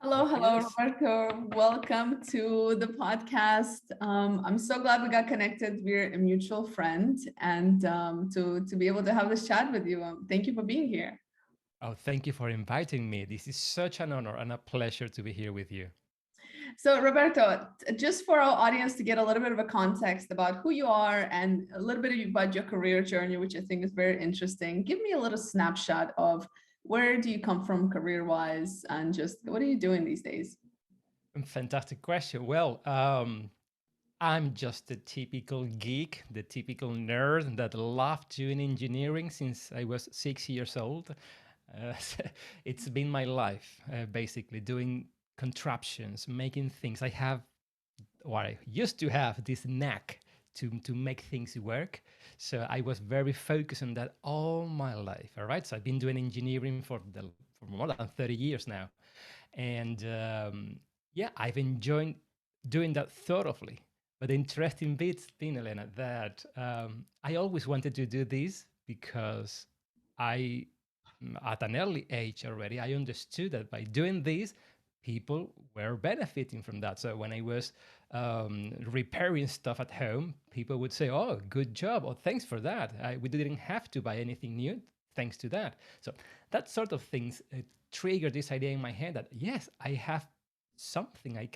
Hello, Yes. Roberto. Welcome to the podcast. I'm so glad we got connected. We're a mutual friend, and to be able to have this chat with you. Thank you for being here. Oh, thank you for inviting me. This is such an honor and a pleasure to be here with you. So, Roberto, just for our audience to get a little bit of a context about who you are and a little bit about your career journey, which I think is very interesting, give me a little snapshot of where do you come from career-wise, and just what are you doing these days? Fantastic question. I'm just the typical geek, the typical nerd that loved doing engineering since I was 6 years old. Uh, it's been my life, basically, doing contraptions, making things. Or I used to have this knack to make things work. So I was very focused on that all my life. All right. So I've been doing engineering for more than 30 years now. And yeah, I've enjoyed doing that thoroughly. But the interesting bit's been, Elena, that I always wanted to do this because I, at an early age already, I understood that by doing this, people were benefiting from that. So when I was repairing stuff at home, people would say, "Oh, good job! Oh, thanks for that. We didn't have to buy anything new thanks to that." So that sort of things triggered this idea in my head that yes, I have something I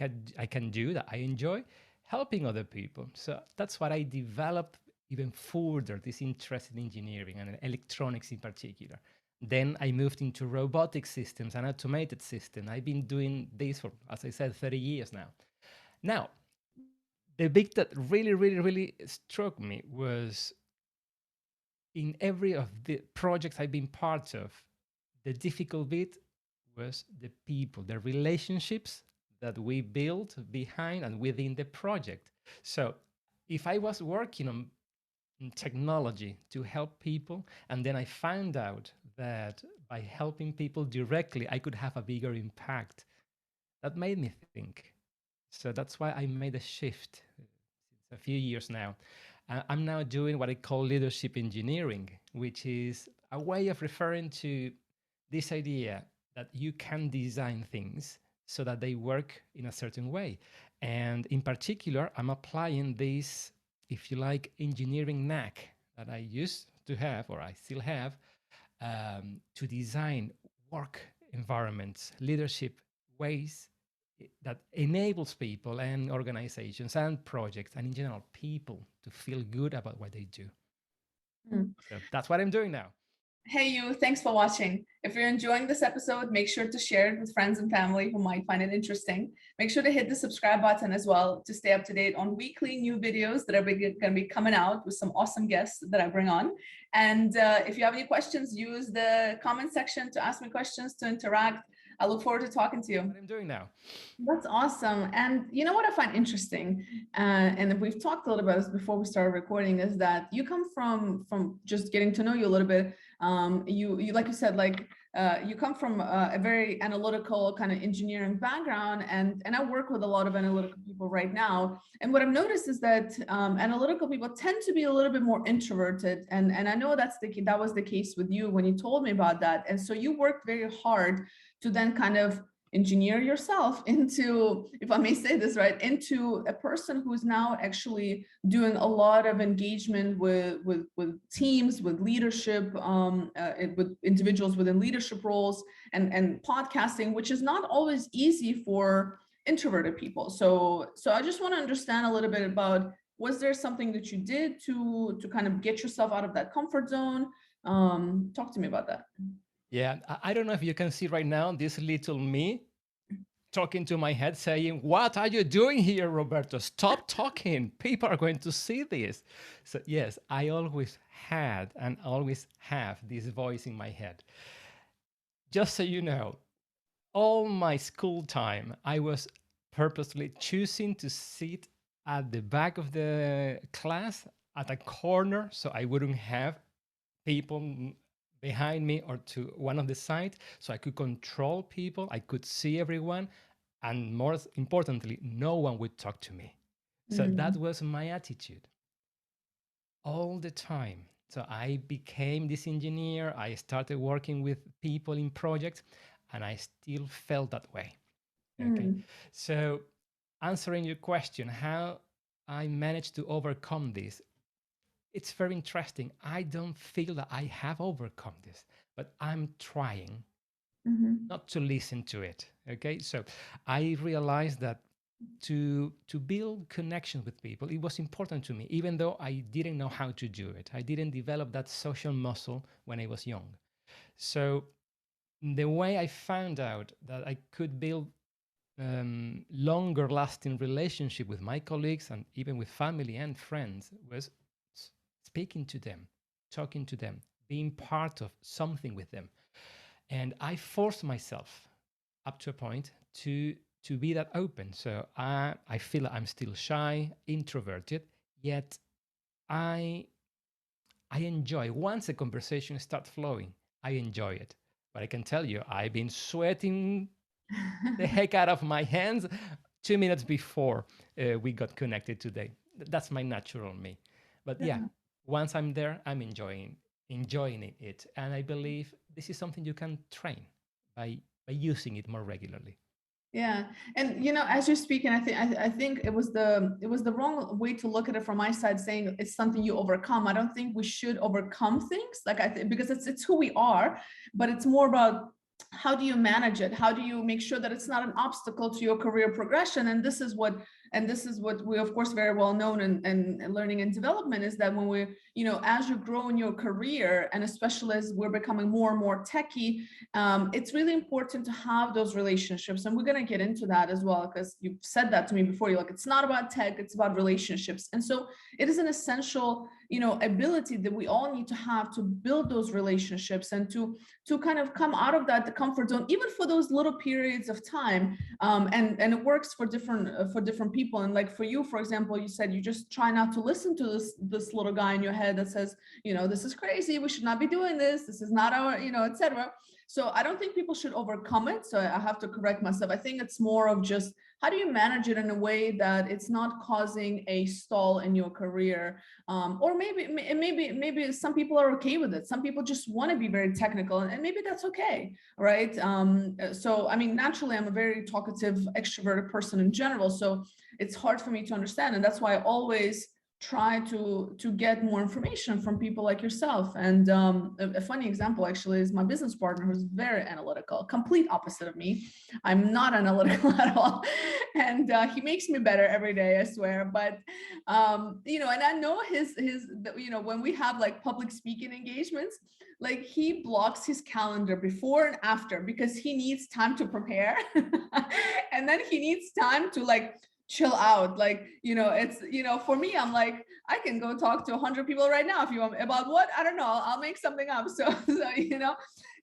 can do that I enjoy, helping other people. So that's what I developed even further this interest in engineering and electronics in particular. Then I moved into robotic systems and automated systems. I've been doing this for, as I said, 30 years now. Now, the bit that really struck me was in every of the projects I've been part of, the difficult bit was the people, the relationships that we built behind and within the project. So if I was working on technology to help people, and then I found out that by helping people directly, I could have a bigger impact, that made me think. So that's why I made a shift a few years now. I'm now doing what I call leadership engineering, which is a way of referring to this idea that you can design things so that they work in a certain way. And in particular, I'm applying this, if you like, engineering knack that I used to have, or I still have, to design work environments, leadership ways that enables people and organizations and projects and in general people to feel good about what they do. Hmm. So that's what I'm doing now. Hey, you, thanks for watching. If you're enjoying this episode, make sure to share it with friends and family who might find it interesting. Make sure to hit the subscribe button as well to stay up to date on weekly new videos that are going to be coming out with some awesome guests that I bring on. And if you have any questions, use the comment section to ask me questions, to interact. I look forward to talking to you. What I'm doing now. That's awesome. And you know what I find interesting, and we've talked a little about this before we started recording, is that you come from just getting to know you a little bit. You like you said, like you come from a very analytical kind of engineering background, and I work with a lot of analytical people right now. And what I've noticed is that analytical people tend to be a little bit more introverted, and I know that was the case with you when you told me about that. And so you worked very hard to then kind of engineer yourself into, if I may say this right, into a person who's now actually doing a lot of engagement with teams, with leadership, with individuals within leadership roles, and podcasting, which is not always easy for introverted people. So I just want to understand a little bit about, was there something that you did to kind of get yourself out of that comfort zone? Talk to me about that. Yeah, I don't know if you can see right now this little me talking to my head saying, "What are you doing here, Roberto? Stop talking. People are going to see this." So, yes, I always had and always have this voice in my head. Just so you know, all my school time, I was purposely choosing to sit at the back of the class at a corner so I wouldn't have people behind me or to one of the sides, so I could control people, I could see everyone, and more importantly, no one would talk to me. So that Mm. was my attitude all the time. So I became this engineer, I started working with people in projects, and I still felt that way. Okay. Mm, So, answering your question, how I managed to overcome this, it's very interesting. I don't feel that I have overcome this, but I'm trying mhm, not to listen to it. Okay. So, I realized that to build connection with people, it was important to me, even though I didn't know how to do it. I didn't develop that social muscle when I was young. So the way I found out that I could build longer lasting relationship with my colleagues and even with family and friends was speaking to them, talking to them, being part of something with them. And I forced myself up to a point to be that open. So I feel I'm still shy, introverted, yet I I enjoy once a conversation starts flowing, I enjoy it. But I can tell you, I've been sweating the heck out of my hands 2 minutes before we got connected today. That's my natural me. But yeah, yeah. once I'm there, I'm enjoying it, and I believe this is something you can train by using it more regularly. Yeah, and as you're speaking, I think it was the wrong way to look at it from my side, saying it's something you overcome. I don't think we should overcome things like because it's who we are, but it's more about how do you manage it? How do you make sure that it's not an obstacle to your career progression? And this is what we, of course, very well known in learning and development, is that when we, as you grow in your career, and especially as we're becoming more and more techy, it's really important to have those relationships. And we're going to get into that as well, because you've said that to me before. You're like, it's not about tech, it's about relationships. And so it is an essential, ability that we all need to have to build those relationships, and to kind of come out of that, the comfort zone, even for those little periods of time. And it works for different people. And like for you, for example, you said you just try not to listen to this little guy in your head that says, this is crazy, we should not be doing this is not our, etc. So I don't think people should overcome it. So I have to correct myself. I think it's more of just, how do you manage it in a way that it's not causing a stall in your career? Or maybe some people are okay with it. Some people just want to be very technical, and maybe that's okay, right? So I mean, naturally, I'm a very talkative, extroverted person in general. So it's hard for me to understand, and that's why I always try to get more information from people like yourself. And a funny example actually is my business partner, who's very analytical, complete opposite of me. I'm not analytical at all, and he makes me better every day, I swear. But and I know his when we have like public speaking engagements, like he blocks his calendar before and after, because he needs time to prepare and then he needs time to like chill out. Like, it's, for me, I'm like, I can go talk to 100 people right now if you want. About what? I don't know. I'll make something up. So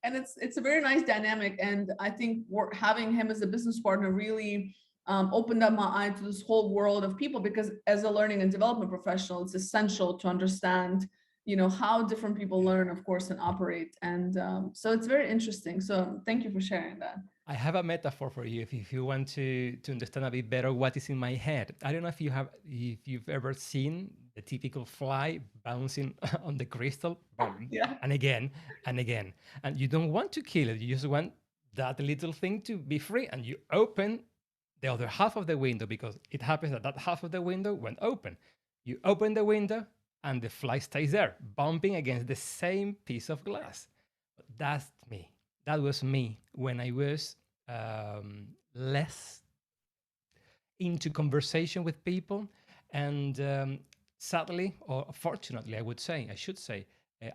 and it's a very nice dynamic. And I think having him as a business partner really opened up my eye to this whole world of people, because as a learning and development professional, it's essential to understand, how different people learn, of course, and operate. And so it's very interesting. So thank you for sharing that. I have a metaphor for you if you want to understand a bit better what is in my head. I don't know if you've ever seen the typical fly bouncing on the crystal, boom, Yeah. and again and again. And you don't want to kill it. You just want that little thing to be free. And you open the other half of the window, because it happens that that half of the window went open. You open the window and the fly stays there, bumping against the same piece of glass. But that's me. That was me when I was less into conversation with people. And sadly, or fortunately, I should say,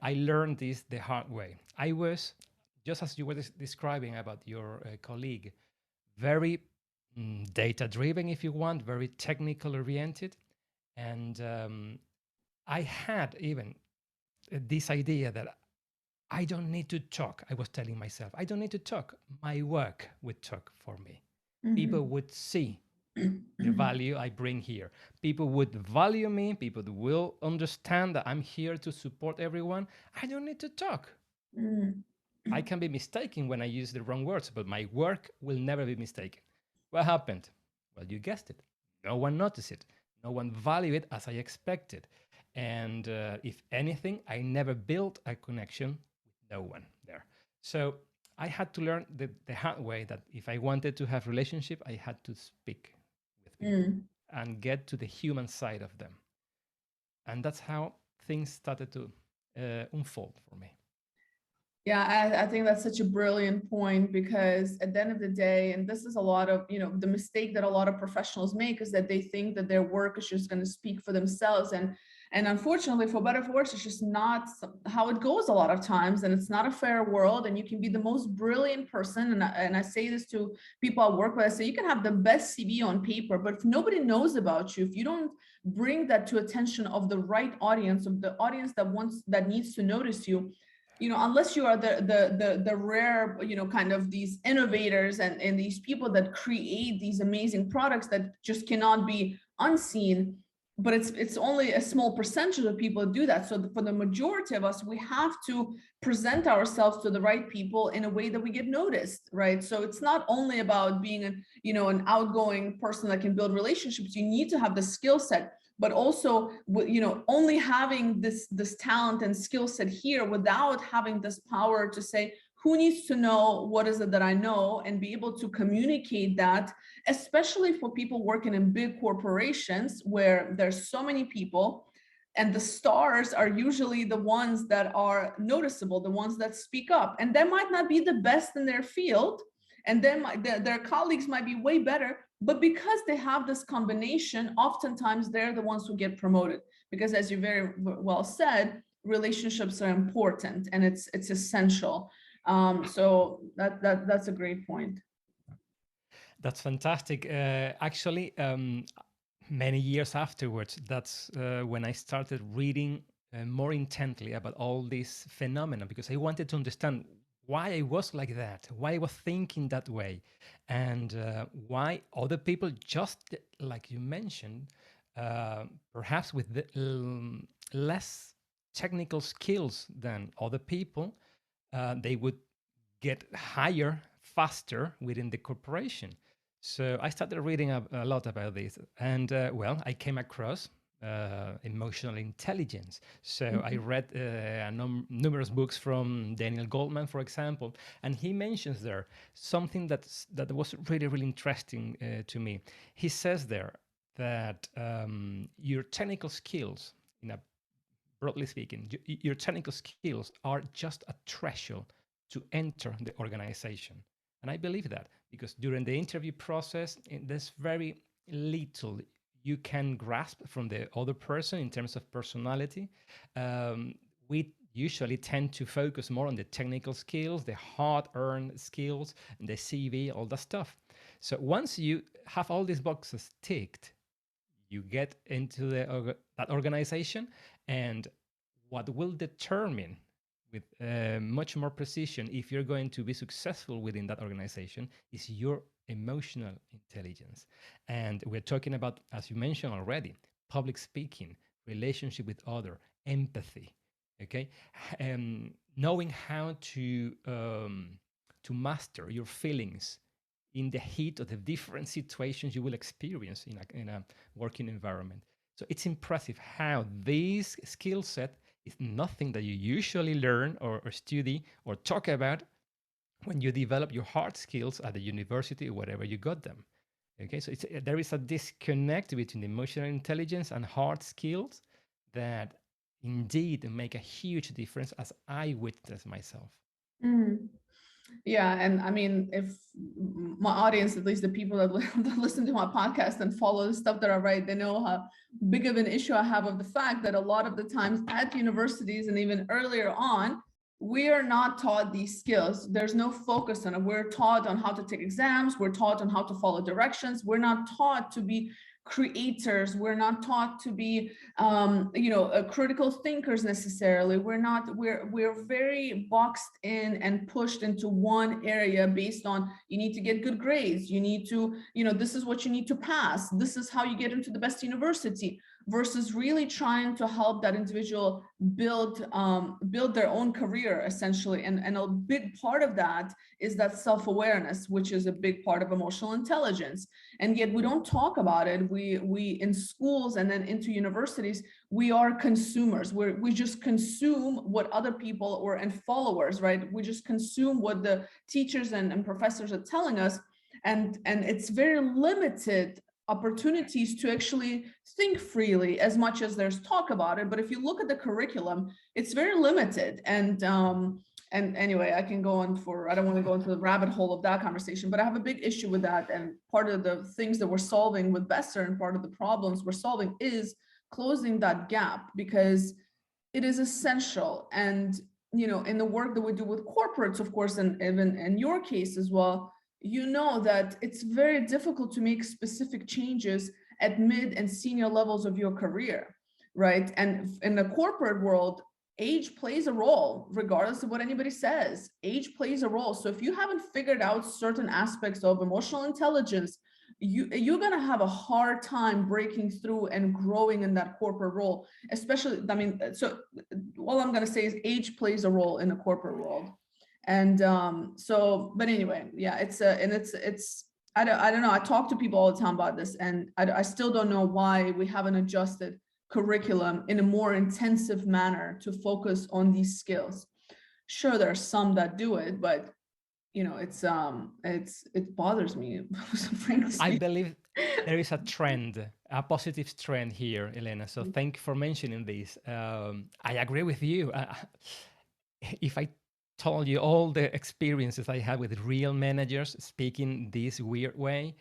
I learned this the hard way. I was, just as you were describing about your colleague, very data driven, if you want, very technical oriented. And I had even this idea that I don't need to talk. I was telling myself, I don't need to talk. My work would talk for me. People Mhm. would see the value I bring here. People would value me. People will understand that I'm here to support everyone. I don't need to talk. Mhm. I can be mistaken when I use the wrong words, but my work will never be mistaken. What happened? Well, you guessed it. No one noticed it. No one valued it as I expected. And if anything, I never built a connection with no one there. So I had to learn the hard way that if I wanted to have relationship, I had to speak with people Mm. and get to the human side of them. And that's how things started to unfold for me. Yeah, I think that's such a brilliant point, because at the end of the day, and this is a lot of, the mistake that a lot of professionals make, is that they think that their work is just going to speak for themselves. And unfortunately, for better or for worse, it's just not how it goes a lot of times. And it's not a fair world. And you can be the most brilliant person. And I say this to people I work with. I say, you can have the best CV on paper, but if nobody knows about you, if you don't bring that to attention of the right audience, of the audience that needs to notice you, unless you are the rare, kind of these innovators and these people that create these amazing products that just cannot be unseen. But it's only a small percentage of people do that. So for the majority of us, we have to present ourselves to the right people in a way that we get noticed, right? So it's not only about being an outgoing person that can build relationships. You need to have the skill set, but also only having this talent and skill set here without having this power to say, who needs to know what is it that I know, and be able to communicate that, especially for people working in big corporations where there's so many people, and the stars are usually the ones that are noticeable, the ones that speak up, and they might not be the best in their field, and then their colleagues might be way better, but because they have this combination, oftentimes they're the ones who get promoted, because as you very well said, relationships are important and it's essential. So that's a great point. That's fantastic. Actually, many years afterwards, that's when I started reading more intently about all this phenomena, because I wanted to understand why I was like that, why I was thinking that way, and why other people, just like you mentioned, perhaps with less technical skills than other people, they would get higher faster within the corporation. So I started reading a lot about this, and well, I came across emotional intelligence. So I Mhm. read numerous books from Daniel Goldman, for example, and he mentions there something that was really really interesting to me. He says there that your technical skills, in a broadly speaking, your technical skills are just a threshold to enter the organization. And I believe that because during the interview process, there's very little you can grasp from the other person in terms of personality. We usually tend to focus more on the technical skills, the hard earned skills, and the CV, all that stuff. So once you have all these boxes ticked, you get into that organization, and what will determine with much more precision if you're going to be successful within that organization is your emotional intelligence. And we're talking about, as you mentioned already, public speaking, relationship with other, empathy, okay, knowing how to master your feelings in the heat of the different situations you will experience in a working environment. So it's impressive how this skill set is nothing that you usually learn or study or talk about when you develop your hard skills at the university or wherever you got them. Okay, so there is a disconnect between emotional intelligence and hard skills that indeed make a huge difference, as I witness myself. Mhm. Yeah, and I mean, if my audience, at least the people that listen to my podcast and follow the stuff that I write, they know how big of an issue I have of the fact that a lot of the times at universities and even earlier on, we are not taught these skills. There's no focus on it. We're taught on how to take exams. We're taught on how to follow directions. We're not taught to be creators. We're not taught to be critical thinkers necessarily. We're very boxed in and pushed into one area based on, you need to get good grades, you need to, this is what you need to pass, this is how you get into the best university. versus really trying to help that individual build their own career essentially. And a big part of that is that self-awareness, which is a big part of emotional intelligence. And yet we don't talk about it. We in schools and then into universities, we are consumers. We just consume what other people or and followers, right? We just consume what the teachers and professors are telling us, and it's very limited opportunities to actually think freely as much as there's talk about it. But if you look at the curriculum, it's very limited. And anyway, I can go on for, I don't want to go into the rabbit hole of that conversation, but I have a big issue with that. And part of the things that we're solving with Besser and part of the problems we're solving is closing that gap, because it is essential. And in the work that we do with corporates, of course, and even in your case as well, that it's very difficult to make specific changes at mid and senior levels of your career, right? And in the corporate world, age plays a role, regardless of what anybody says. Age plays a role. So if you haven't figured out certain aspects of emotional intelligence, you're going to have a hard time breaking through and growing in that corporate role, especially, I mean, so all I'm going to say is age plays a role in the corporate world. And but anyway, yeah, it's I don't know, I talk to people all the time about this, and I still don't know why we haven't adjusted curriculum in a more intensive manner to focus on these skills. Sure, there are some that do it, but it bothers me, frankly I speaking. believe there is a trend, a positive trend here, Elena. So thank you for mentioning this. I agree with you. If I told you all the experiences I had with real managers speaking this weird way,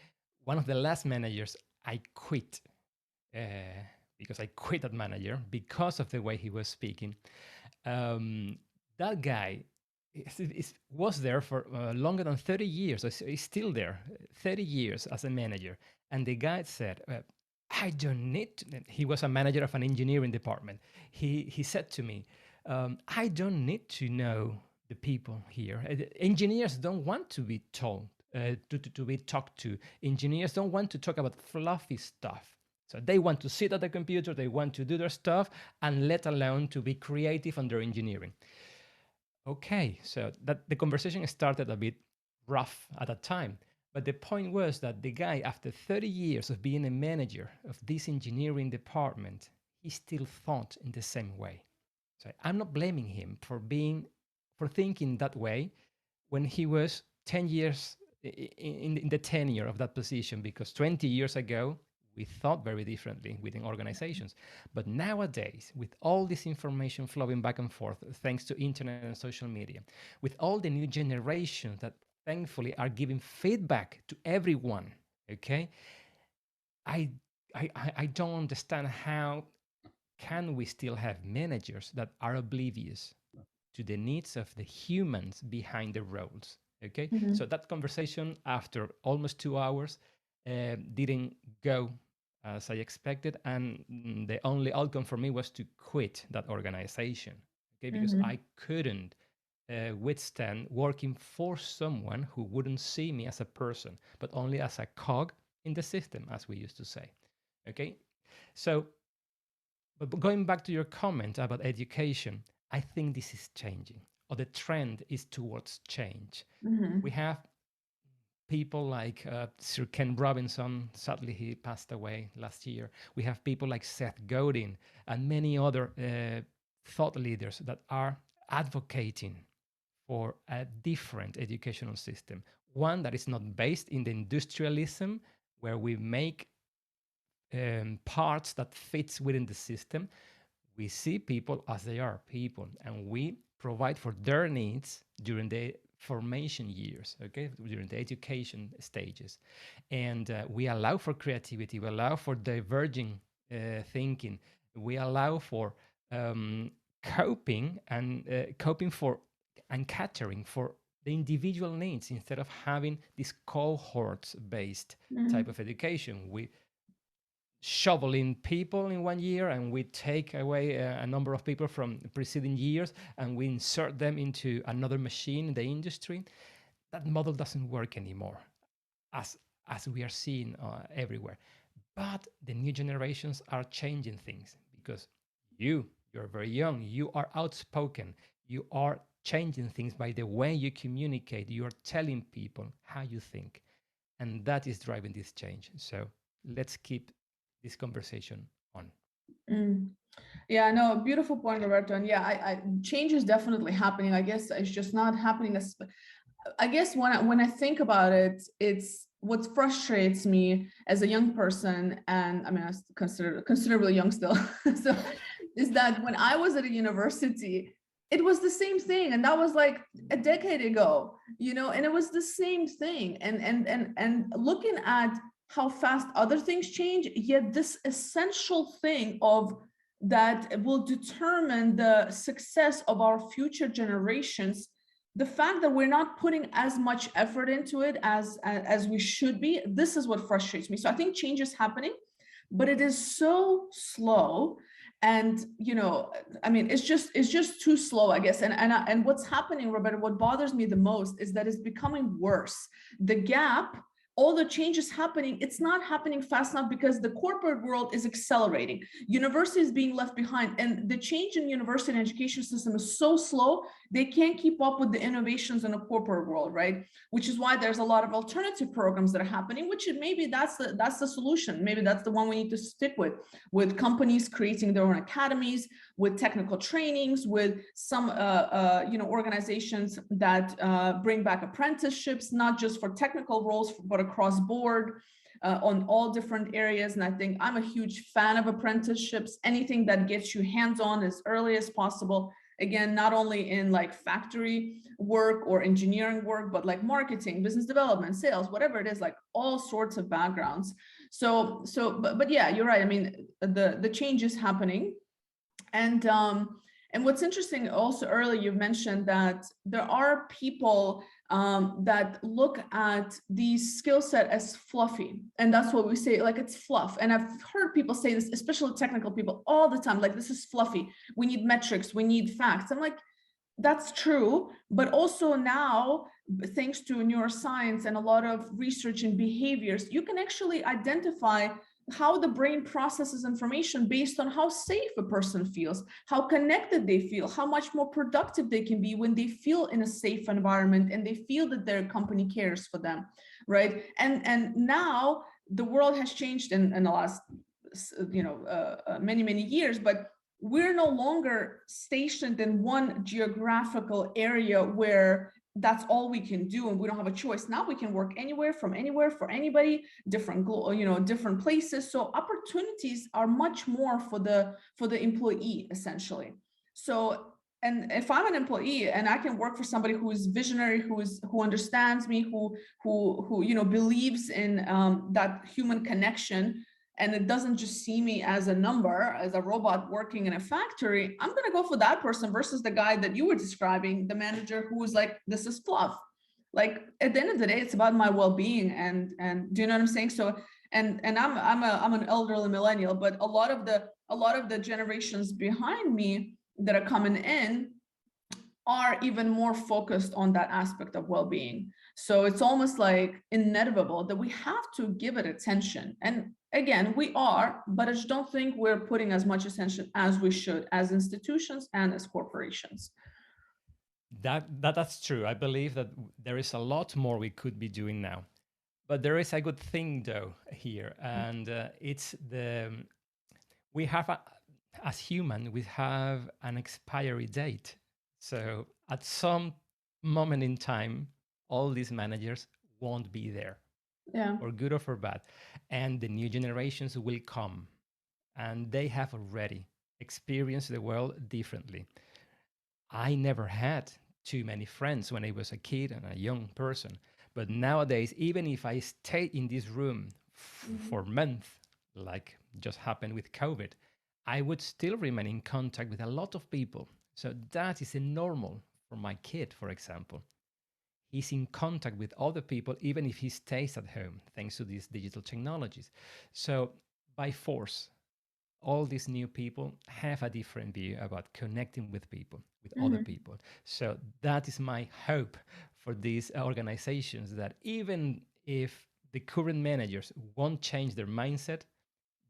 one of the last managers I quit uh, because I quit that manager because of the way he was speaking. That guy was there for longer than 30 years. So he's still there, 30 years as a manager. And the guy said, I don't need to. He was a manager of an engineering department. He said to me, I don't need to know the people here. Engineers don't want to be told, to be talked to. Engineers don't want to talk about fluffy stuff. So they want to sit at the computer, they want to do their stuff, and let alone to be creative on their engineering. Okay, so that the conversation started a bit rough at that time. But the point was that the guy, after 30 years of being a manager of this engineering department, he still thought in the same way. So I'm not blaming him for thinking that way when he was 10 years in the tenure of that position, because 20 years ago we thought very differently within organizations. But nowadays, with all this information flowing back and forth, thanks to internet and social media, with all the new generations that thankfully are giving feedback to everyone, okay, I I don't understand how can we still have managers that are oblivious to the needs of the humans behind the roles. Okay, Mhm. so that conversation after almost 2 hours didn't go as I expected, and the only outcome for me was to quit that organization. Okay, because Mhm. I couldn't withstand working for someone who wouldn't see me as a person, but only as a cog in the system, as we used to say. Okay, so but going back to your comment about education, I think this is changing, or the trend is towards change. We Mhm. have people like Sir Ken Robinson, sadly he passed away last year. We have people like Seth Godin and many other thought leaders that are advocating for a different educational system, one that is not based in the industrialism where we make parts that fits within the system. We see people as they are people, and we provide for their needs during the formation years, okay, during the education stages. And we allow for creativity, we allow for diverging thinking, we allow for coping for and catering for the individual needs instead of having this cohorts based type Mhm. of education. We shovel in people in 1 year and we take away a number of people from preceding years and we insert them into another machine in the industry. That model doesn't work anymore, as we are seeing everywhere. But the new generations are changing things because you're very young, you are outspoken, you are changing things by the way you communicate, you are telling people how you think. And that is driving this change. So let's keep this conversation on. Mm. Yeah, no, beautiful point, Roberto. And yeah, change is definitely happening. I guess it's just not happening as, I guess when I think about it, it's what frustrates me as a young person, and I mean, I consider considerably young still. So, is that when I was at a university, it was the same thing, and that was like a decade ago, and it was the same thing. And looking at how fast other things change, yet this essential thing of that will determine the success of our future generations, the fact that we're not putting as much effort into it as we should be, this is what frustrates me. So I think change is happening, but it is so slow. And I mean, it's just too slow, I guess. And what's happening, Roberta, what bothers me the most is that it's becoming worse. The gap, all the changes happening, it's not happening fast enough because the corporate world is accelerating. University is being left behind, and the change in university and education system is so slow, they can't keep up with the innovations in the corporate world, right? Which is why there's a lot of alternative programs that are happening, which maybe that's the solution. Maybe that's the one we need to stick with companies creating their own academies, with technical trainings, with some organizations that bring back apprenticeships, not just for technical roles, but across board. On all different areas. And I think I'm a huge fan of apprenticeships, anything that gets you hands-on as early as possible. Again, not only in like factory work or engineering work, but like marketing, business development, sales, whatever it is, like all sorts of backgrounds. But yeah, you're right. I mean, the change is happening. And what's interesting also, earlier you mentioned that there are people that look at the skill set as fluffy, and that's what we say, like it's fluff. And I've heard people say this, especially technical people, all the time, like this is fluffy, we need metrics, we need facts. I'm like, that's true, but also now, thanks to neuroscience and a lot of research in behaviors, you can actually identify how the brain processes information based on how safe a person feels, how connected they feel, how much more productive they can be when they feel in a safe environment and they feel that their company cares for them, right? And now the world has changed in the last many years, but we're no longer stationed in one geographical area where that's all we can do and we don't have a choice. Now we can work anywhere, from anywhere, for anybody, different places. So opportunities are much more for the employee, essentially. So, and if I'm an employee and I can work for somebody who is visionary, who understands me, who believes in that human connection, and it doesn't just see me as a number, as a robot working in a factory, I'm going to go for that person versus the guy that you were describing, the manager who was like, this is fluff. Like at the end of the day, it's about my well-being. And do you know what I'm saying? So, and I'm an elderly millennial, but a lot of the generations behind me that are coming in are even more focused on that aspect of well-being. So it's almost like inevitable that we have to give it attention. And again, we are, but I just don't think we're putting as much attention as we should, as institutions and as corporations. That's true. I believe that there is a lot more we could be doing now. But there is a good thing though here, and it's the we have as human we have an expiry date. So at some moment in time, all these managers won't be there, Yeah. for good or for bad, and the new generations will come, and they have already experienced the world differently. I never had too many friends when I was a kid and a young person. But nowadays, even if I stay in this room Mhm. for months, like just happened with COVID, I would still remain in contact with a lot of people. So that is a normal for my kid, for example. He's in contact with other people, even if he stays at home, thanks to these digital technologies. So by force, all these new people have a different view about connecting with people, with other Mhm. people. So that is my hope for these organizations, that even if the current managers won't change their mindset,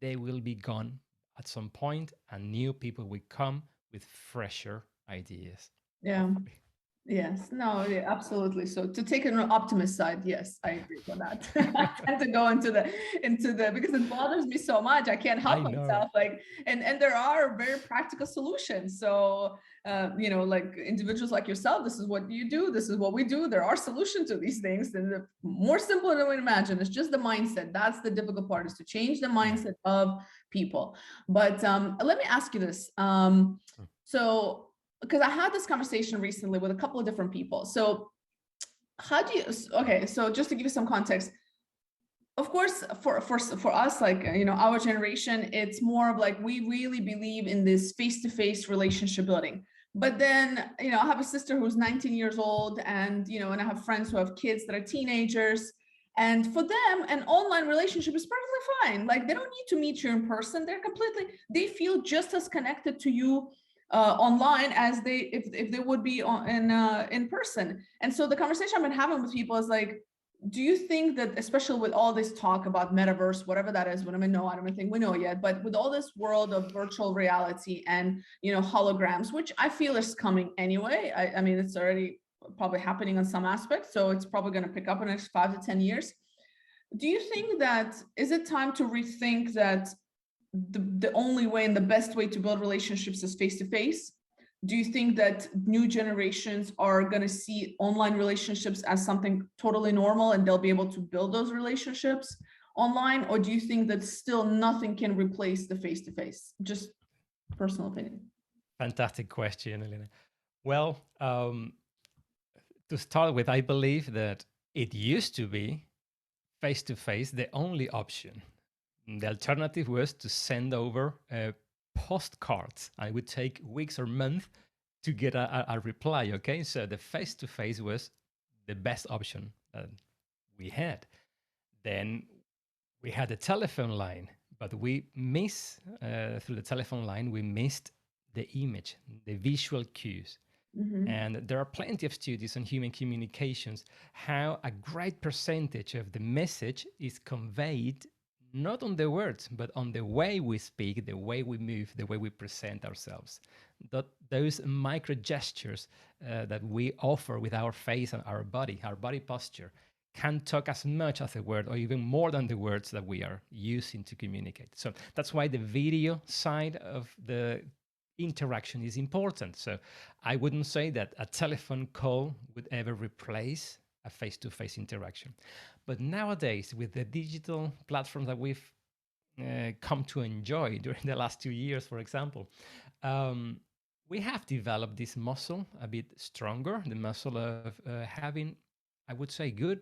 they will be gone at some point, and new people will come with fresher ideas, Yeah. hopefully. Yes, no, yeah, absolutely. So to take an optimist side, yes, I agree with that. I tend to go into the because it bothers me so much. I can't I help know. myself. Like, and there are very practical solutions. So like individuals like yourself, this is what you do, this is what we do. There are solutions to these things, and they're more simple than we imagine. It's just the mindset. That's the difficult part, is to change the Yeah. mindset of people. But let me ask you this. Mm. So because I had this conversation recently with a couple of different people. So how do you, okay, so just to give you some context, of course, for us, like, our generation, it's more of like, we really believe in this face-to-face relationship building. But then, I have a sister who's 19 years old, and and I have friends who have kids that are teenagers. And for them, an online relationship is perfectly fine. Like, they don't need to meet you in person. They feel just as connected to you online as they if they would be in person. And so the conversation I've been having with people is like, do you think that, especially with all this talk about metaverse, whatever that is, what I mean, no, I don't think we know yet, but with all this world of virtual reality and holograms, which I feel is coming anyway. I mean, it's already probably happening on some aspects, so it's probably going to pick up in the next 5 to 10 years. Do you think that, is it time to rethink that the only way and the best way to build relationships is face to face? Do you think that new generations are going to see online relationships as something totally normal and they'll be able to build those relationships online? Or do you think that still nothing can replace the face to face? Just personal opinion. Fantastic question, Elena. Well, to start with, I believe that it used to be face to face the only option. The alternative was to send over postcards. I would take weeks or months to get a reply. Okay, so the face to face was the best option that we had. Then we had a telephone line, but we miss through the telephone line, we missed the image, the visual cues. Mm-hmm. And there are plenty of studies on human communications, how a great percentage of the message is conveyed not on the words, but on the way we speak, the way we move, the way we present ourselves. Those micro gestures that we offer with our face and our body posture, can talk as much as a word or even more than the words that we are using to communicate. So that's why the video side of the interaction is important. So I wouldn't say that a telephone call would ever replace a face-to-face interaction. But nowadays, with the digital platforms that we've come to enjoy during the last 2 years, for example, um, we have developed this muscle a bit stronger, the muscle of having, I would say, good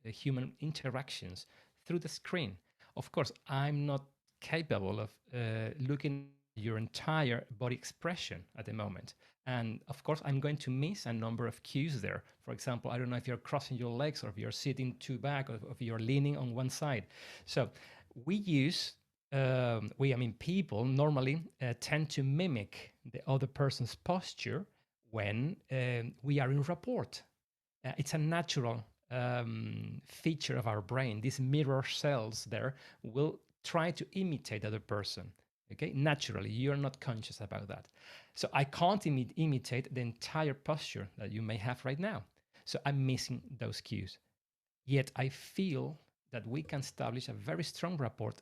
human interactions through the screen. Of course, I'm not capable of looking your entire body expression at the moment. And of course, I'm going to miss a number of cues there. For example, I don't know if you're crossing your legs or if you're sitting too back or if you're leaning on one side. So we use, I mean, people normally tend to mimic the other person's posture when we are in rapport. It's a natural feature of our brain. These mirror cells there will try to imitate the other person. Okay, naturally, you're not conscious about that. So I can't imitate the entire posture that you may have right now. So I'm missing those cues. Yet I feel that we can establish a very strong rapport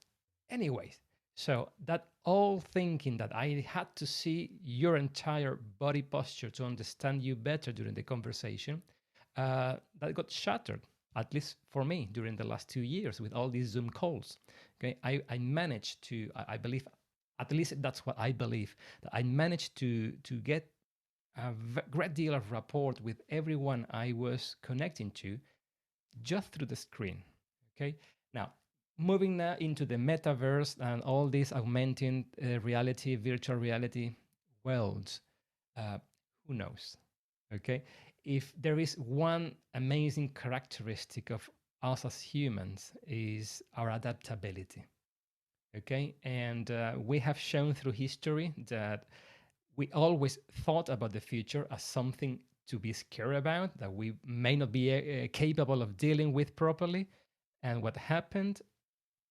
anyways. So that all thinking that I had to see your entire body posture to understand you better during the conversation, that got shattered, at least for me, during the last 2 years with all these Zoom calls. Okay, I managed to, I believe, at least that's what I believe, that I managed to get a great deal of rapport with everyone I was connecting to just through the screen. Okay, now moving now into the metaverse and all these augmented reality, virtual reality worlds. Uh, who knows? Okay, if there is one amazing characteristic of us as humans is our adaptability. Okay, and we have shown through history that we always thought about the future as something to be scared about, that we may not be capable of dealing with properly. And what happened?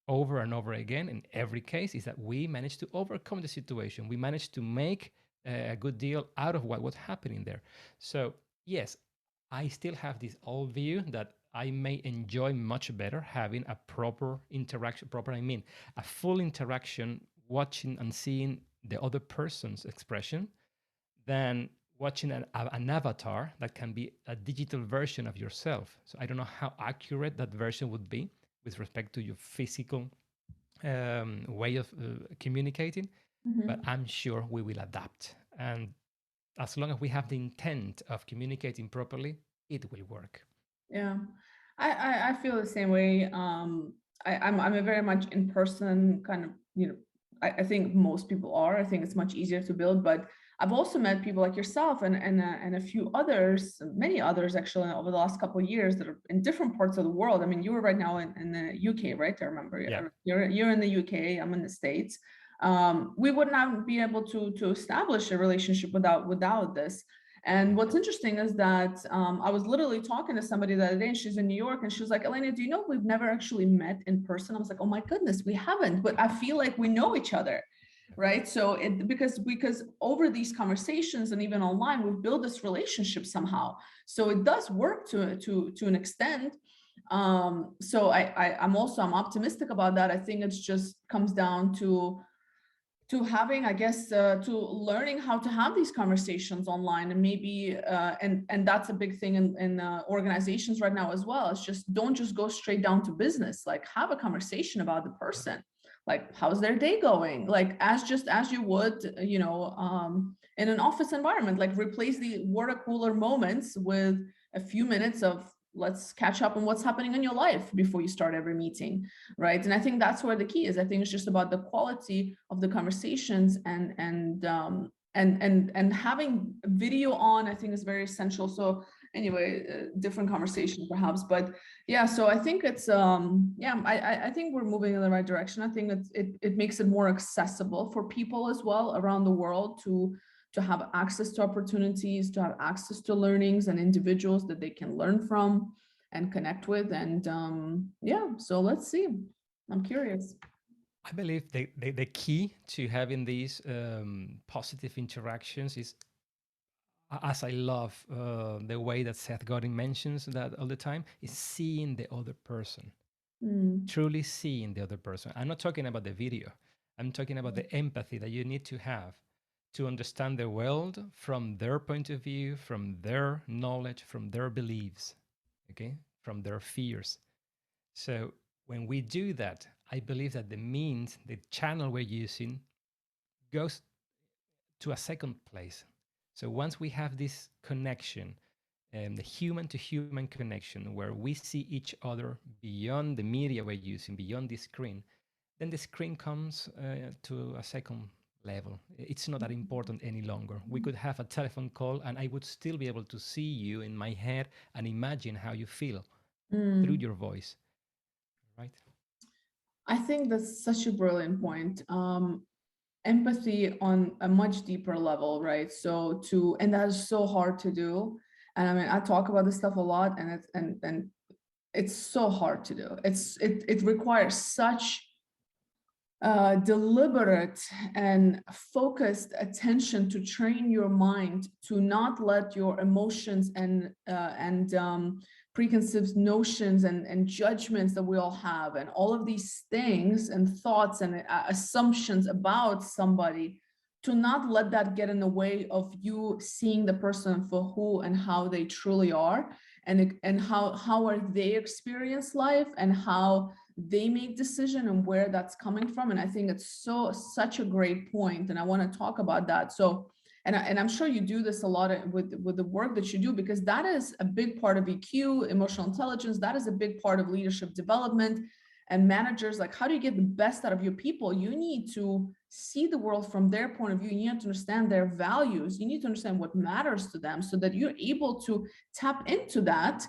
over and over again in every case is that we managed to overcome the situation. We managed to make a good deal out of what was happening there. So, yes, I still have this old view that I may enjoy much better having a proper interaction, proper, I mean, a full interaction, watching and seeing the other person's expression than watching an avatar that can be a digital version of yourself. So I don't know how accurate that version would be with respect to your physical way of communicating, but Mhm. I'm sure we will adapt. And as long as we have the intent of communicating properly, it will work. Yeah, I feel the same way. I'm a very much in person kind of, I think most people are. I think it's much easier to build, but I've also met people like yourself and a few others, many others actually over the last couple of years that are in different parts of the world. I mean, you were right now in the UK, right? I remember Yeah. you're in the UK. I'm in the States. We would not be able to establish a relationship without this. And what's interesting is that I was literally talking to somebody the other day, and she's in New York, and she was like, Elena, do you know we've never actually met in person? I was like, oh my goodness, we haven't, but I feel like we know each other, right? So because over these conversations and even online, we've built this relationship somehow. So it does work to an extent. So I'm optimistic about that. I think it's just comes down to having, I guess, to learning how to have these conversations online, and maybe and that's a big thing in organizations right now as well. It's just don't just go straight down to business. Like have a conversation about the person, like how's their day going, like as you would, in an office environment. Like replace the water cooler moments with a few minutes of let's catch up on what's happening in your life before you start every meeting, right? And I think that's where the key is. I think it's just about the quality of the conversations and having video on, I think is very essential. So anyway, different conversation perhaps, but yeah. So I think it's I think we're moving in the right direction. I think it makes it more accessible for people as well around the world to have access to opportunities, to have access to learnings and individuals that they can learn from and connect with. And yeah, so let's see. I'm curious. I believe the key to having these positive interactions is, as I love the way that Seth Godin mentions that all the time, is seeing the other person, Mm. truly seeing the other person. I'm not talking about the video. I'm talking about the empathy that you need to have to understand the world from their point of view, from their knowledge, from their beliefs, okay, from their fears. So when we do that, I believe that the means, the channel we're using goes to a second place. So once we have this connection, the human to human connection, where we see each other beyond the media we're using, beyond the screen, then the screen comes to a second level. It's not that important any longer. We could have a telephone call and I would still be able to see you in my head and imagine how you feel through Mm. your voice, right? I think that's such a brilliant point. Empathy on a much deeper level, right? And that is so hard to do. And I mean, I talk about this stuff a lot, and it's so hard to do. It requires such deliberate and focused attention to train your mind to not let your emotions and preconceived notions and judgments that we all have and all of these things and thoughts and assumptions about somebody, to not let that get in the way of you seeing the person for who and how they truly are, and how are they experience life and how they make decision and where that's coming from. And I think it's such a great point, and I want to talk about that. So and I'm sure you do this a lot with the work that you do, because that is a big part of EQ, emotional intelligence. That is a big part of leadership development and managers. Like, how do you get the best out of your people? You need to see the world from their point of view. You need to understand their values. You need to understand what matters to them so that you're able to tap into that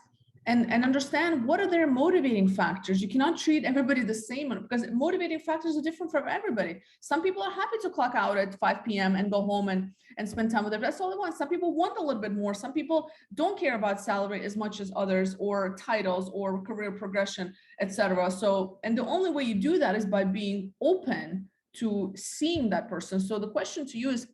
and understand what are their motivating factors. You cannot treat everybody the same, because motivating factors are different for everybody. Some people are happy to clock out at 5 p.m. and go home and spend time with them. That's all they want. Some people want a little bit more. Some people don't care about salary as much as others, or titles, or career progression, etc. So, and the only way you do that is by being open to seeing that person. So the question to you is,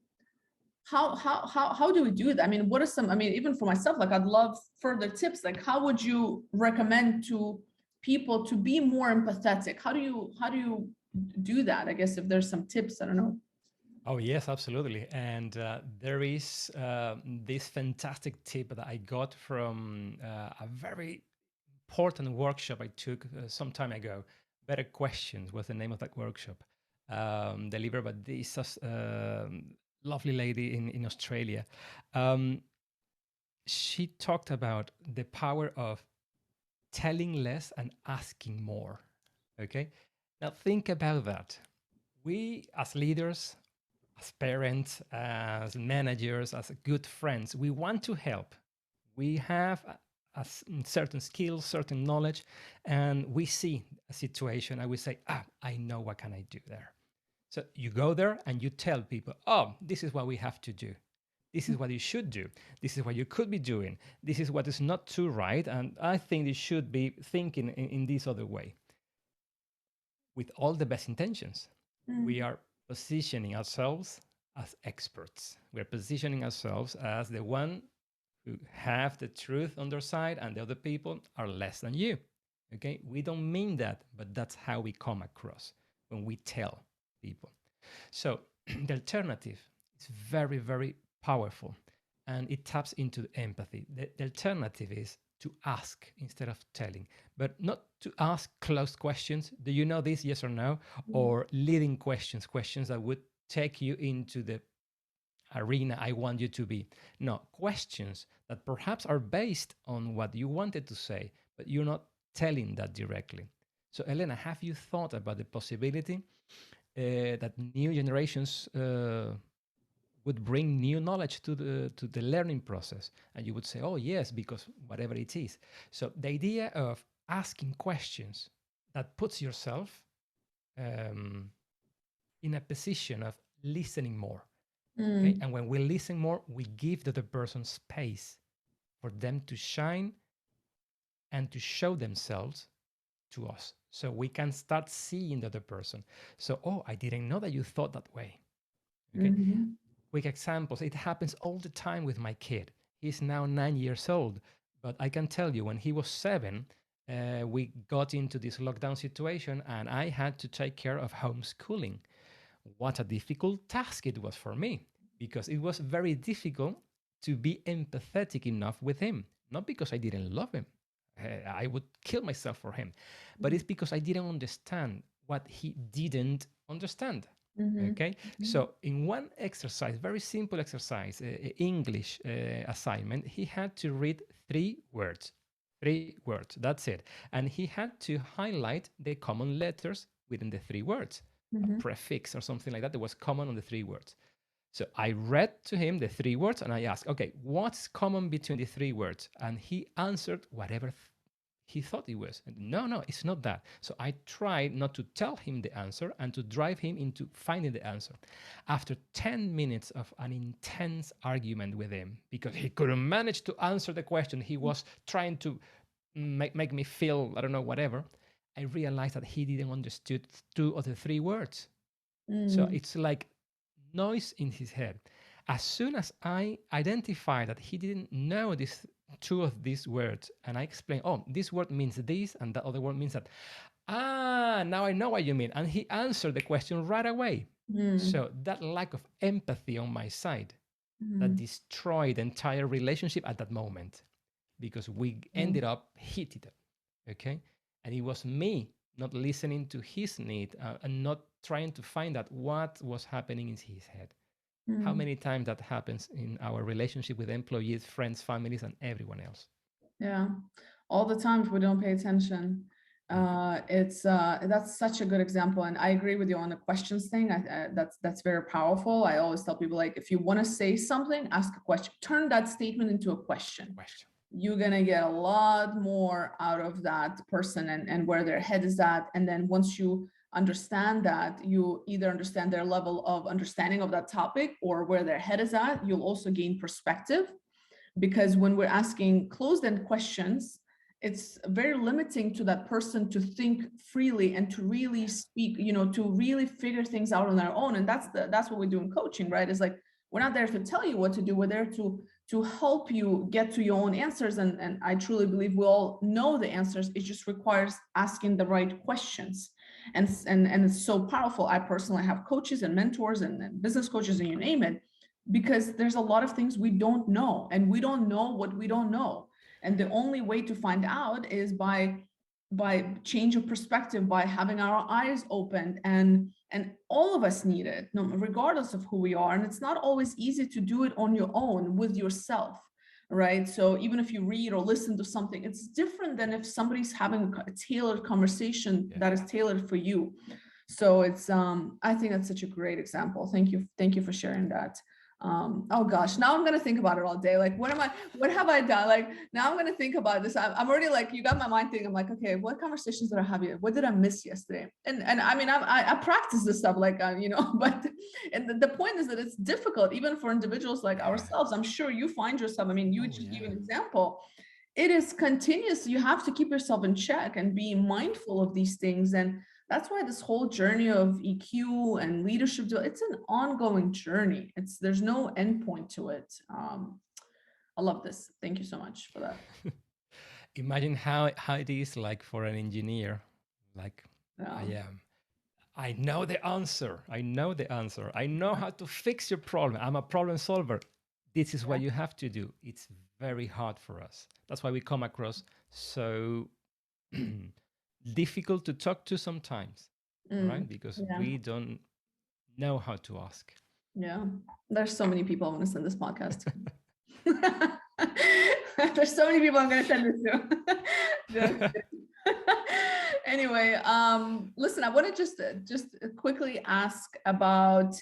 how do we do that? I mean, what are some, I mean, even for myself, like I'd love further tips. Like, how would you recommend to people to be more empathetic? How do you do that? I guess if there's some tips, I don't know. Oh, yes, absolutely. And there is this fantastic tip that I got from a very important workshop I took some time ago. Better Questions was the name of that workshop, delivered by this lovely lady in Australia. Um, she talked about the power of telling less and asking more. Okay. Now think about that. We, as leaders, as parents, as managers, as good friends, we want to help. We have certain skills, certain knowledge, and we see a situation and we say, I know what can I do there. So you go there and you tell people, oh, this is what we have to do. This is what you should do. This is what you could be doing. This is what is not too right. And I think you should be thinking in this other way. With all the best intentions, we are positioning ourselves as experts. We're positioning ourselves as the one who have the truth on their side, and the other people are less than you. Okay, we don't mean that, but that's how we come across when we tell people. So the alternative is very, very powerful, and it taps into empathy. The alternative is to ask instead of telling, but not to ask closed questions. Do you know this? Yes or no? Or leading questions, questions that would take you into the arena I want you to be. No, questions that perhaps are based on what you wanted to say, but you're not telling that directly. So, Elena, have you thought about the possibility that new generations would bring new knowledge to the learning process? And you would say, oh, yes, because whatever it is. So the idea of asking questions that puts yourself in a position of listening more. Okay? And when we listen more, we give the other person space for them to shine and to show themselves to us. So we can start seeing the other person. So, oh, I didn't know that you thought that way. Okay. Quick examples. It happens all the time with my kid. He's now 9 years old. But I can tell you, when he was 7, we got into this lockdown situation and I had to take care of homeschooling. What a difficult task it was for me, because it was very difficult to be empathetic enough with him. Not because I didn't love him. I would kill myself for him. But it's because I didn't understand what he didn't understand. Okay. So in one exercise, very simple exercise, English assignment, he had to read 3 words. 3 words. That's it. And he had to highlight the common letters within the 3 words. A prefix or something like that was common on the 3 words. So I read to him the 3 words and I asked, okay, what's common between the 3 words? And he answered whatever he thought it was. And no, it's not that. So I tried not to tell him the answer and to drive him into finding the answer. After 10 minutes of an intense argument with him, because he couldn't manage to answer the question, he was trying to make me feel, I don't know, whatever. I realized that he didn't understood 2 of the 3 words. So it's like noise in his head. As soon as I identified that he didn't know these 2 of these words, and I explained, oh, this word means this, and the other word means that. Now I know what you mean. And he answered the question right away. So that lack of empathy on my side, that destroyed the entire relationship at that moment, because we ended up hitting it. Okay. And it was me not listening to his need and not trying to find out what was happening in his head. How many times that happens in our relationship with employees, friends, families, and everyone else? Yeah, all the time if we don't pay attention. It's that's such a good example, and I agree with you on the questions thing. That's very powerful. I always tell people, like, if you want to say something, ask a question. Turn that statement into a question. You're gonna get a lot more out of that person and where their head is at. And then once you understand that, you either understand their level of understanding of that topic or where their head is at. You'll also gain perspective, because when we're asking closed-end questions, it's very limiting to that person to think freely and to really speak, to really figure things out on their own. And that's what we do in coaching, right? Is like, we're not there to tell you what to do, we're there to help you get to your own answers. And I truly believe we all know the answers. It just requires asking the right questions. And it's so powerful. I personally have coaches and mentors and business coaches, and you name it, because there's a lot of things we don't know, and we don't know what we don't know. And the only way to find out is by change of perspective, by having our eyes opened. And all of us need it, regardless of who we are. And it's not always easy to do it on your own with yourself, right? So even if you read or listen to something, it's different than if somebody's having a tailored conversation that is tailored for you. So it's I think that's such a great example. Thank you for sharing that. Oh gosh, now I'm gonna think about it all day. Like, what have I done? Like, now I'm gonna think about this. I'm already like, you got my mind thinking. I'm like, okay, what conversations did I have? What did I miss yesterday? And I mean, I practice this stuff, like, but and the point is that it's difficult even for individuals like ourselves. I'm sure you find yourself. I mean, you just gave an example. It is continuous. You have to keep yourself in check and be mindful of these things. And that's why this whole journey of EQ and leadership, it's an ongoing journey. There's no endpoint to it. I love this. Thank you so much for that. Imagine how it is like for an engineer, like I am. I know the answer. I know the answer. I know how to fix your problem. I'm a problem solver. This is what you have to do. It's very hard for us. That's why we come across so difficult to talk to sometimes, right? Because we don't know how to ask. Yeah. There's so many people I want to send this podcast to. There's so many people I'm going to send this to. Anyway, listen, I want to just quickly ask about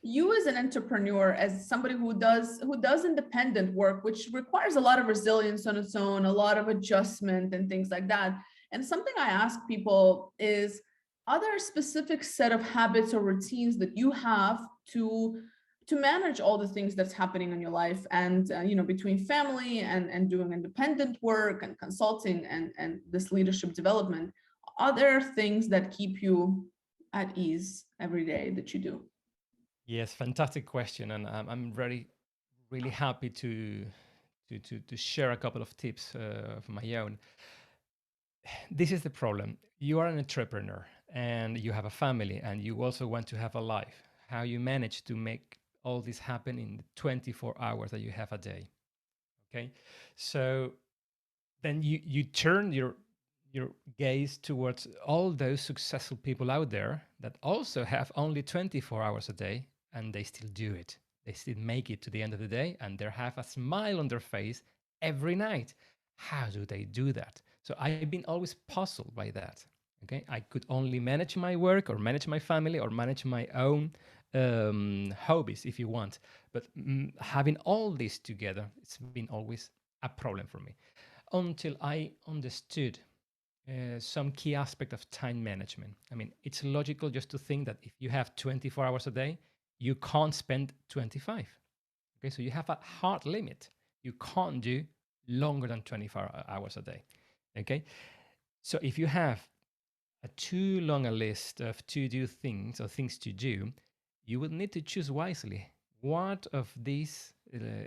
you as an entrepreneur, as somebody who does independent work, which requires a lot of resilience on its own, a lot of adjustment and things like that. And something I ask people is, are there a specific set of habits or routines that you have to manage all the things that's happening in your life, and between family and doing independent work and consulting and this leadership development? Are there things that keep you at ease every day that you do? Yes, fantastic question, and I'm really happy to share a couple of tips of my own. This is the problem. You are an entrepreneur and you have a family and you also want to have a life. How you manage to make all this happen in the 24 hours that you have a day. Okay. So then you turn your gaze towards all those successful people out there that also have only 24 hours a day, and they still do it. They still make it to the end of the day and they have a smile on their face every night. How do they do that? So I've been always puzzled by that. Okay, I could only manage my work or manage my family or manage my own hobbies, if you want. But having all this together, it's been always a problem for me until I understood some key aspect of time management. I mean, it's logical just to think that if you have 24 hours a day, you can't spend 25. Okay, so you have a hard limit. You can't do longer than 24 hours a day. Okay, so if you have a too long a list of to-do things or things to do, you will need to choose wisely. What of these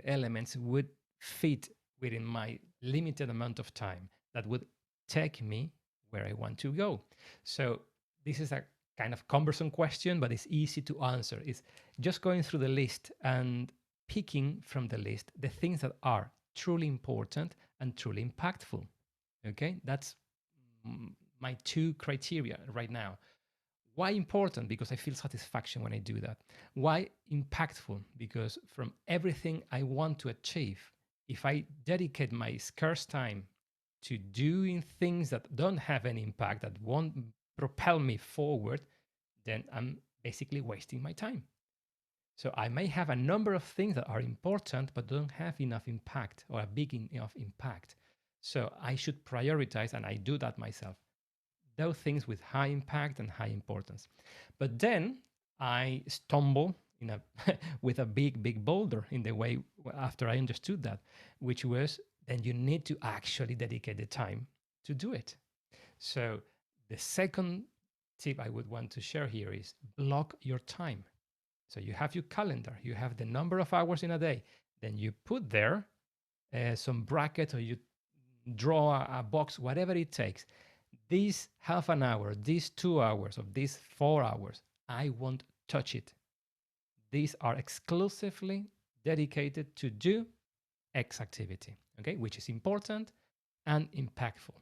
elements would fit within my limited amount of time that would take me where I want to go? So this is a kind of cumbersome question, but it's easy to answer. It's just going through the list and picking from the list the things that are truly important and truly impactful. Okay, that's my two criteria right now. Why important? Because I feel satisfaction when I do that. Why impactful? Because from everything I want to achieve, if I dedicate my scarce time to doing things that don't have any impact, that won't propel me forward, then I'm basically wasting my time. So I may have a number of things that are important, but don't have enough impact or a big enough impact. So I should prioritize, and I do that myself. those things with high impact and high importance. But then I stumble in a with a big boulder in the way after I understood that, which was then you need to actually dedicate the time to do it. So the second tip I would want to share here is block your time. So you have your calendar, you have the number of hours in a day, then you put there some bracket or you draw a box, whatever it takes. This half an hour, these 2 hours, of these 4 hours, I won't touch it. These are exclusively dedicated to do X activity, okay, which is important and impactful,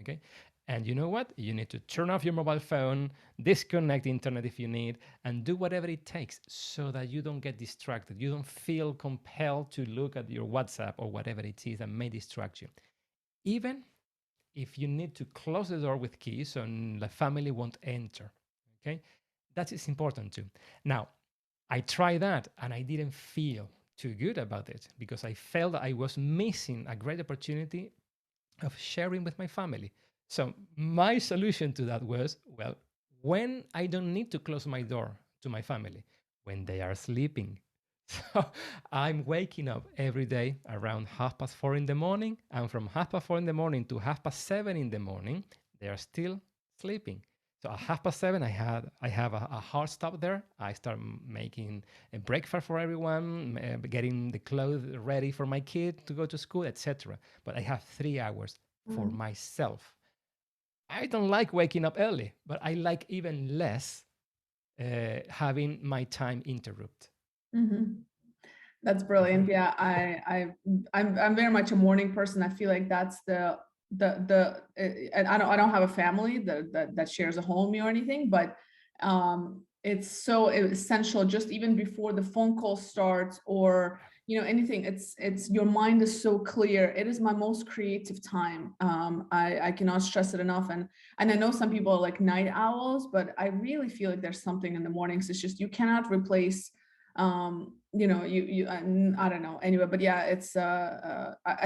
okay. And you know what? You need to turn off your mobile phone, disconnect the internet if you need, and do whatever it takes so that you don't get distracted. You don't feel compelled to look at your WhatsApp or whatever it is that may distract you. Even if you need to close the door with keys so the family won't enter, okay? That is important too. Now, I tried that and I didn't feel too good about it because I felt that I was missing a great opportunity of sharing with my family. So my solution to that was, well, when I don't need to close my door to my family, when they are sleeping. So I'm waking up every day around 4:30 in the morning, and from 4:30 in the morning to 7:30 in the morning, they are still sleeping. So at 7:30, I have a hard stop there. I start making a breakfast for everyone, getting the clothes ready for my kid to go to school, etc. But I have 3 hours for Mhm. myself. I don't like waking up early, but I like even less having my time interrupt. Mhm. That's Mhm. brilliant. Yeah, I'm very much a morning person. I feel like that's and I don't have a family that shares a home with me or anything, but it's so essential just even before the phone call starts or anything. It's your mind is so clear. It is my most creative time. I cannot stress it enough. And I know some people are like night owls, but I really feel like there's something in the mornings. It's just you cannot replace I don't know anyway, but yeah,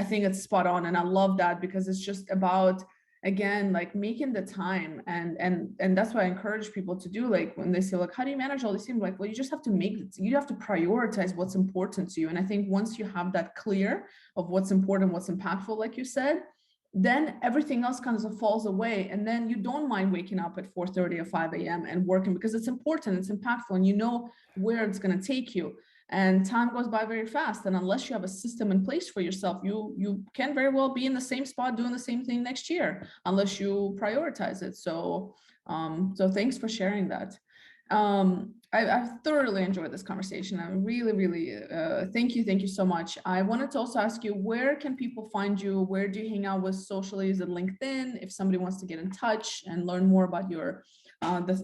I think it's spot on, and I love that because it's just about, again, like making the time. And that's what I encourage people to do. Like when they say like, how do you manage all these things, like, well, you just have to you have to prioritize what's important to you. And I think once you have that clear of what's important, what's impactful, like you said, then everything else kind of falls away, and then you don't mind waking up at 4:30 or 5 a.m. and working because it's important, it's impactful, and you know where it's going to take you. And time goes by very fast, and unless you have a system in place for yourself, you can very well be in the same spot doing the same thing next year unless you prioritize it. So thanks for sharing that. I've thoroughly enjoyed this conversation. I really thank you so much. I wanted to also ask you, where can people find you? Where do you hang out with socially? Is it LinkedIn? If somebody wants to get in touch and learn more about your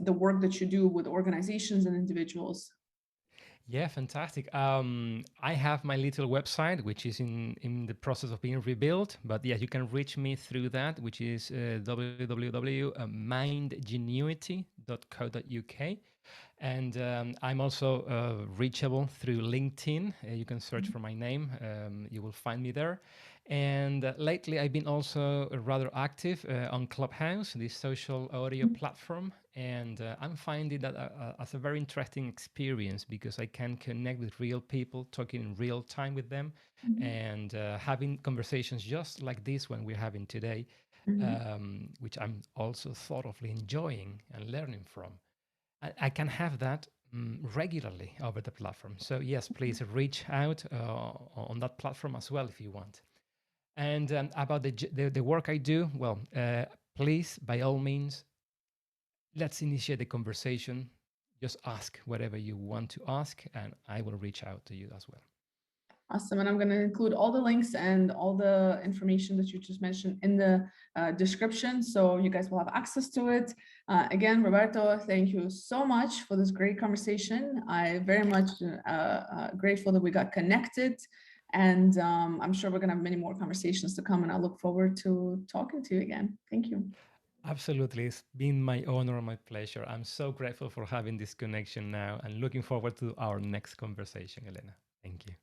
the work that you do with organizations and individuals. Yeah, fantastic. I have my little website, which is in the process of being rebuilt. But yeah, you can reach me through that, which is www.mindgenuity.co.uk. And I'm also reachable through LinkedIn. You can search for my name, you will find me there. And lately, I've been also rather active on Clubhouse, this social audio platform. And I'm finding that as a very interesting experience because I can connect with real people, talking in real time with them, Mhm. and having conversations just like this one we're having today, Mhm. which I'm also thoroughly enjoying and learning from. I can have that regularly over the platform. So yes, please reach out on that platform as well if you want. And about the work I do, well, please, by all means, let's initiate the conversation. Just ask whatever you want to ask, and I will reach out to you as well. Awesome. And I'm going to include all the links and all the information that you just mentioned in the description. So you guys will have access to it. Again, Roberto, thank you so much for this great conversation. I very much grateful that we got connected. And I'm sure we're going to have many more conversations to come. And I look forward to talking to you again. Thank you. Absolutely. It's been my honor and my pleasure. I'm so grateful for having this connection now and looking forward to our next conversation, Elena. Thank you.